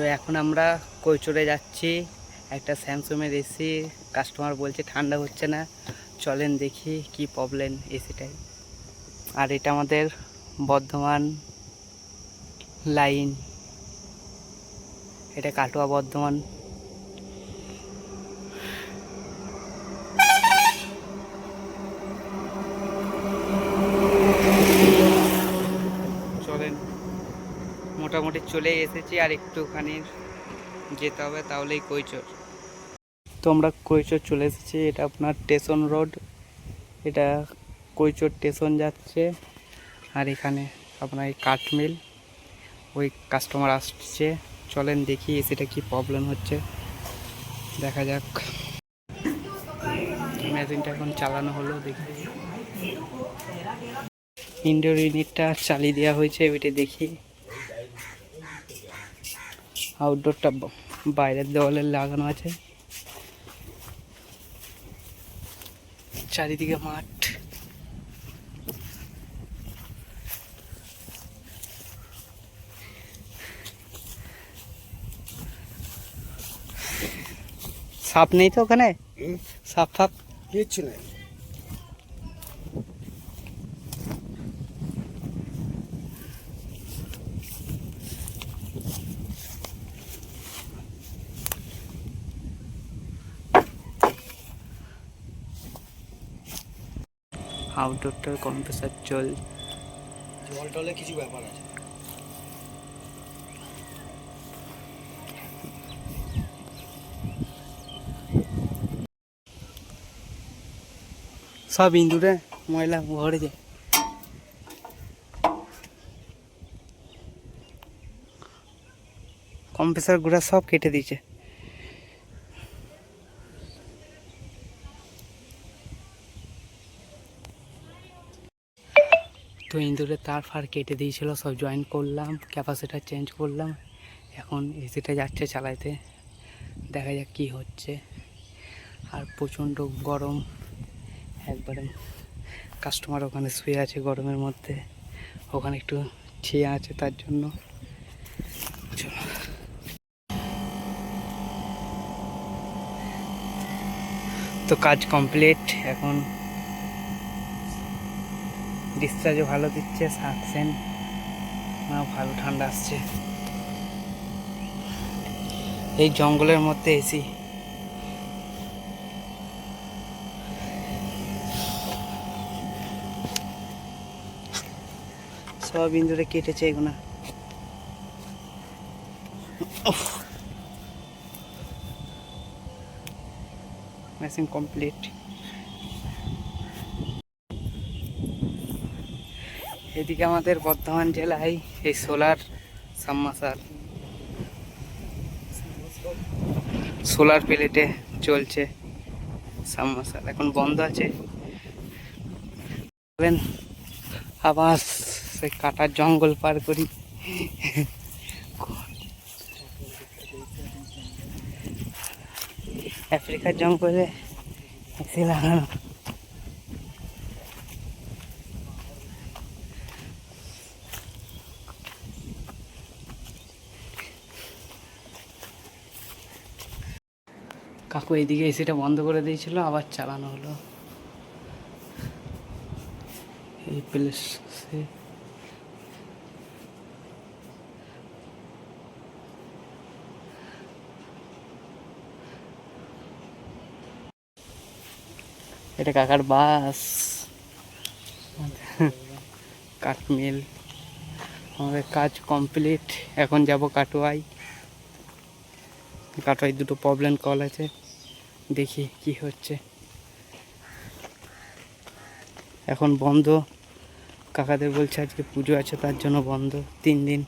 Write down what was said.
তো এখন আমরা কৈচরে যাচ্ছি, একটা স্যামসংয়ের এসি। কাস্টমার বলছে ঠান্ডা হচ্ছে না, চলেন দেখি কি প্রবলেম এসিটাই। আর এটা আমাদের বর্ধমান লাইন, এটা কাটোয়া বর্ধমান। চলেন, মোটামুটি চলে এসেছি, আর একটুখানি যেতে হবে তাহলেই কৈচর। তো আমরা কৈচর চলে এসেছি, এটা আপনার স্টেশন রোড, এটা কৈচর স্টেশন যাচ্ছে। আর এখানে আপনার এই কাঠমিল, ওই কাস্টমার আসছে, চলেন দেখি এসিটা কি প্রবলেম হচ্ছে, দেখা যাক। মেশিনটা এখন চালানো হলো, দেখি ইনডোর ইউনিটটা চালিয়ে দেওয়া হয়েছে, ওইটা দেখি। আউটডোরটা বাইরের দেওয়ালে লাগানো আছে, চারিদিকে মাঠ। সাপ নেই তো ওখানে? সাপ ফাপ কিচ্ছু নেই। আউটডোরটার কম্প্রেসার জল জল টলে কিছু ব্যাপার আছে। সব ইঁদুরে ময়লা ভরে যায়। কম্প্রেসার গুঁড়া সব কেটে দিয়েছে। তো ইঁদুরে তার ফার কেটে দিয়েছিল, সব জয়েন করলাম, ক্যাপাসিটার চেঞ্জ করলাম। এখন এসিটা যাচ্ছে চালাইতে, দেখা যাক কি হচ্ছে। আর প্রচণ্ড গরম, একবারে কাস্টমার ওখানে শুয়ে আছে গরমের মধ্যে, ওখানে একটু ছেয়ে আছে তার জন্য। চলো, তো কাজ কমপ্লিট। এখন ডিসচার্জও ভালো দিচ্ছে, সাকসেন ভালো ঠান্ডা আসছে। এই জঙ্গলের মধ্যে এসি, সব ইঁদুরে কেটেছে এগুলো। Machine complete. এদিকে আমাদের বর্ধমান জেলায় এই সোলার সাবমার্সাল, সোলার প্লেটে চলছে সাবমার্সাল, এখন বন্ধ আছে। আবার সেই কাটার জঙ্গল পার করি। আফ্রিকার জঙ্গলে এসি লাগানো। কাকু এইদিকে এসিটা বন্ধ করে দিয়েছিল, আবার চালানো হলো। এই প্লেসে এটা কাকার বাস, কাঠমিল। আমাদের কাজ কমপ্লিট, এখন যাব কাটোয়ায়। কাটোয়ায় দুটো প্রবলেম কল আছে, দেখি কি হচ্ছে। এখন বন্ধ, কাকাদের বলছে আজকে পুজো আছে তার জন্য বন্ধ 3 দিন।